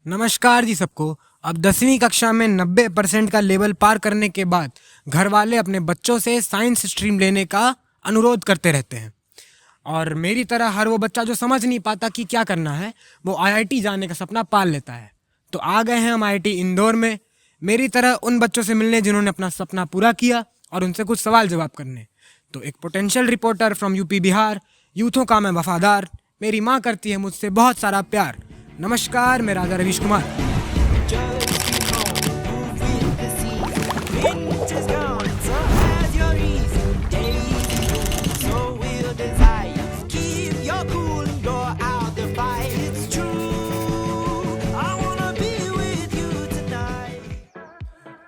नमस्कार जी सबको। अब 10वीं कक्षा में 90% का लेवल पार करने के बाद घर वाले अपने बच्चों से साइंस स्ट्रीम लेने का अनुरोध करते रहते हैं और मेरी तरह हर वो बच्चा जो समझ नहीं पाता कि क्या करना है वो आईआईटी जाने का सपना पाल लेता है। तो आ गए हैं हम आईआईटी इंदौर में मेरी तरह उन बच्चों से मिलने जिन्होंने अपना सपना पूरा किया और उनसे कुछ सवाल जवाब करने। तो एक potential reporter from UP Bihar, यूथों का मैं वफादार, मेरी माँ करती है मुझसे बहुत सारा प्यार। नमस्कार, मैं राजा रवीश कुमार।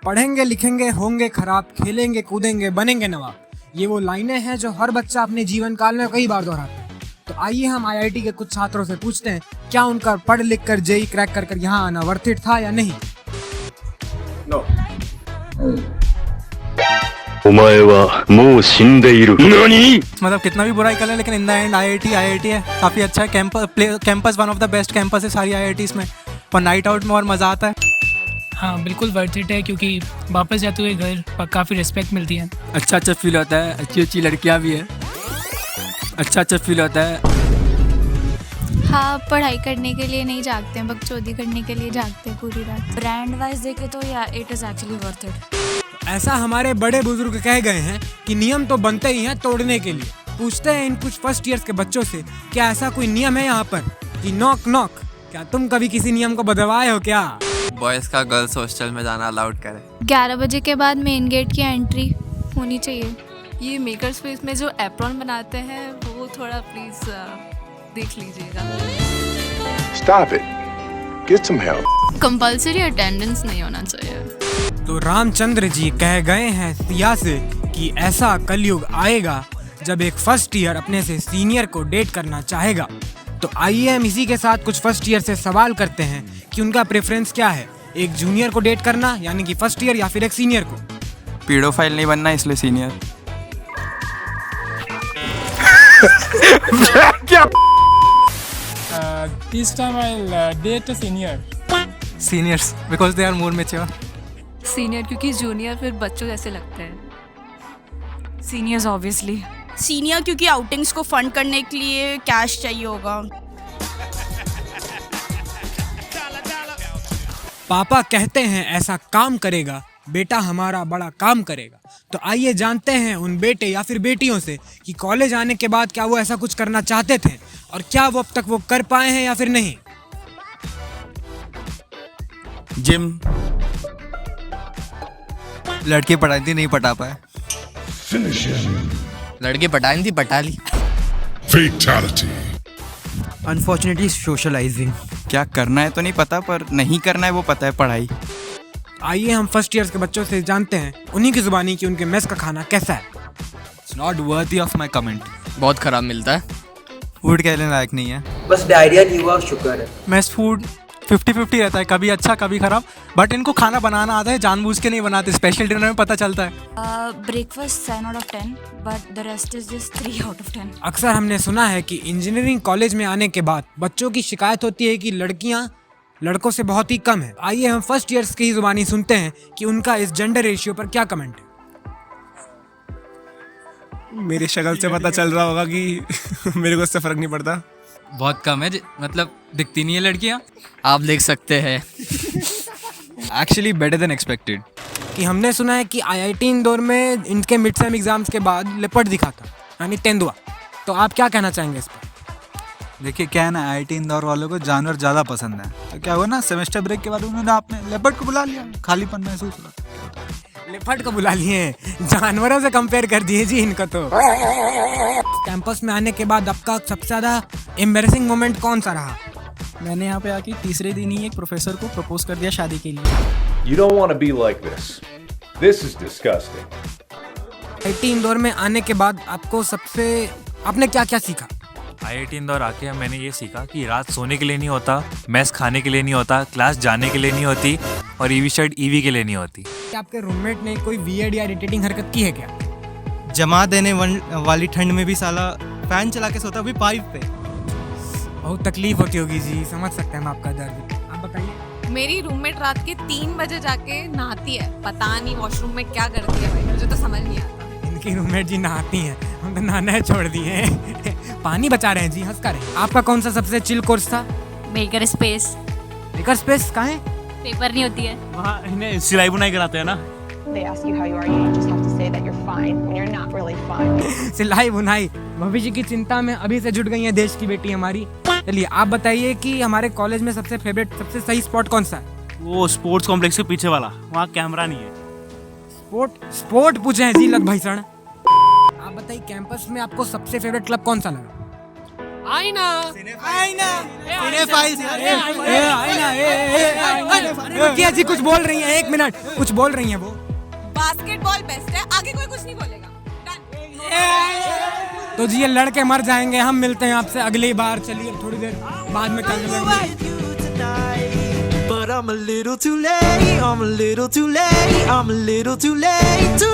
पढ़ेंगे लिखेंगे होंगे खराब, खेलेंगे कूदेंगे बनेंगे नवाब, ये वो लाइनें हैं जो हर बच्चा अपने जीवन काल में कई बार दोहराता है। तो आइए हम आईआईटी के कुछ छात्रों से पूछते हैं क्या उनका पढ़ लिख कर जेई क्रैक कर यहाँ आना वर्थ इट था या नहीं। No. お前はもう死んでいる。何? मतलब कितना भी बुराई कर ले लेकिन इन द एंड आईआईटी है, काफ़ी अच्छा है। Campus one of the best campus है सारी आईआईटीज़ में, और नाइट आउट में और मज़ा आता है। हाँ बिल्कुल वर्थ इट है, क्योंकि वापस जाते हुए घर काफ़ी रिस्पेक्ट मिलती है। अच्छा फील होता है, अच्छी अच्छी लड़कियाँ भी है, अच्छा फील होता है। हाँ, पढ़ाई करने के लिए नहीं जागते हैं, बकचोदी करने के लिए जागते हैं पूरी रात। ब्रांड वाइज देखे तो या it is actually worth it. ऐसा हमारे बड़े बुजुर्ग कह गए हैं कि नियम तो बनते ही हैं तोड़ने के लिए। पूछते हैं इन कुछ फर्स्ट ईयर्स के बच्चों से क्या ऐसा कोई नियम है यहाँ पर कि नॉक नॉक, क्या तुम कभी किसी नियम को बदलवाए हो क्या? बॉयज़ का गर्ल्स हॉस्टल में जाना अलाउड करें। 11 बजे के बाद मेन गेट की एंट्री होनी चाहिए। ये मेकर स्पेस में जो एप्रॉन बनाते हैं वो थोड़ा प्लीज देख लीजिएगा। Stop it. Get some help. Compulsory attendance नहीं होना चाहिए। तो रामचंद्र जी कह गए हैं सिया से कि ऐसा कलयुग आएगा जब एक फर्स्ट ईयर अपने से सीनियर को डेट करना चाहेगा। तो आइए हम इसी के साथ कुछ फर्स्ट ईयर से सवाल करते हैं कि उनका प्रेफरेंस क्या है, एक जूनियर को डेट करना यानी कि फर्स्ट ईयर या फिर एक सीनियर को। पीडोफाइल नहीं बनना इसलिए senior. This time I'll date a senior. Seniors because they are more mature. Senior क्योंकि जूनियर फिर बच्चों जैसे लगते हैं। Seniors obviously. सीनियर क्योंकि आउटिंग्स को फंड करने के लिए कैश चाहिए होगा। पापा कहते हैं ऐसा काम करेगा, बेटा हमारा बड़ा काम करेगा। तो आइए जानते हैं उन बेटे या फिर बेटियों से कि कॉलेज आने के बाद क्या वो ऐसा कुछ करना चाहते थे और क्या वो अब तक वो कर पाए हैं या फिर नहीं। जिम। लड़की पढ़ाई थी नहीं पटा पाए। लड़के पटाई थी पटा ली। Unfortunately socialising. क्या करना है तो नहीं पता, पर नहीं करना है वो पता है, पढ़ाई। आइए हम फर्स्ट ईयर्स के बच्चों से जानते हैं उन्हीं की जुबानी कि उनके मेस का खाना कैसा है। It's not worthy of my comment. बहुत ख़राब मिलता है। फूड कहने लायक नहीं है, बस डायरिया नहीं हुआ शुक्र है। मेस फूड 50-50 रहता है, कभी अच्छा कभी खराब, बट इनको खाना बनाना आता है, जानबूझ के नहीं बनाते। स्पेशल डिनर में पता चलता है। Breakfast 10 out of 10 but the rest is just 3 out of 10। अक्सर हमने सुना है कि इंजीनियरिंग कॉलेज में आने के बाद बच्चों की शिकायत होती है कि लड़कियां लड़कों से बहुत ही कम है। आइए हम फर्स्ट ईयर्स की जुबानी सुनते हैं कि उनका इस जेंडर रेशियो पर क्या कमेंट है। मेरी शक्ल से पता चल रहा होगा कि मेरे को इससे फर्क नहीं पड़ता। बहुत कम है, मतलब दिखती नहीं है लड़कियाँ। आप देख सकते हैं। Actually better than expected. कि हमने सुना है कि आईआईटी इंदौर में इनके मिड सेम एग्जाम्स के बाद लेपर्ड दिखा था यानी तेंदुआ। तो आप क्या कहना चाहेंगे इस पर? देखिए क्या है ना, आईआईटी इंदौर वालों को जानवर ज़्यादा पसंद है, तो क्या हुआ ना, सेमेस्टर ब्रेक के बाद उन्होंने आपने लेपर्ड को बुला लिया, खालीपन महसूस हुआ। लेपर्ड को बुला लिए, जानवरों से कंपेयर कर दिए जी इनको। तो कैंपस में आने के बाद आपका सबसे ज़्यादा एम्बैरेसिंग मोमेंट कौन सा रहा? मैंने यहाँ पे आके तीसरे दिन ही एक प्रोफेसर को प्रपोज कर दिया शादी के लिए। You don't want to be like this. This is disgusting. IIT Indore में आने के बाद आपने क्या क्या सीखा? आईआईटी इंदौर आके मैंने ये सीखा कि रात सोने के लिए नहीं होता, मैस खाने के लिए नहीं होता, क्लास जाने के लिए नहीं होती, और ईवी शर्ट ईवी के लिए नहीं होती। क्या आपके रूममेट ने कोई वियर्ड या इरिटेटिंग हरकत की है क्या? जमा देने वाली ठंड में भी साला फैन चला के सोता, भी पाइप पे। बहुत तकलीफ होती होगी जी, समझ सकते हैं हम आपका दर्द। आप बताइए। मेरी रूममेट रात के 3 बजे जाके नहाती है, पता नहीं वॉशरूम में क्या करती है भाई, मुझे तो समझ नहीं आता। इनकी रूममेट जी नहाती हैं, हम तो नहाना छोड़ दिए हैं। पानी बचा रहे हैं जी, हंस कर। आपका कौन सा सबसे चिल कोर्स था? Maker space. मेकर स्पेस कहाँ है? पेपर नहीं होती है वहाँ इन्हें सिलाई बुनाई कराते हैं ना। They ask you how you are, you just have to say that you're fine when you're not really fine. सिलाई बुनाई भविष्य की चिंता में अभी से जुट गई है देश की बेटी हमारी। चलिए आप बताइए कि हमारे कॉलेज में सबसे फेवरेट, सबसे सही स्पॉट कौन सा है? वो स्पोर्ट्स कॉम्प्लेक्स के पीछे वाला, वहाँ कैमरा नहीं है। स्पोर्ट पूछे हैं जी लग भाई सर। आप बताइए कैंपस में आपको सबसे फेवरेट क्लब कौन सा लगा? रुकिए जी, कुछ बोल रही हैं, 1 मिनट, कुछ बोल रही हैं वो। बास्केटबॉल बेस्ट है, आगे कोई कुछ नहीं बोलेगा। तो जी ये लड़के मर जाएंगे। हम मिलते हैं आपसे अगली बार। चलिए थोड़ी देर बाद में कर लेंगे। But I'm a little too late, I'm a little too late, I'm a little too late to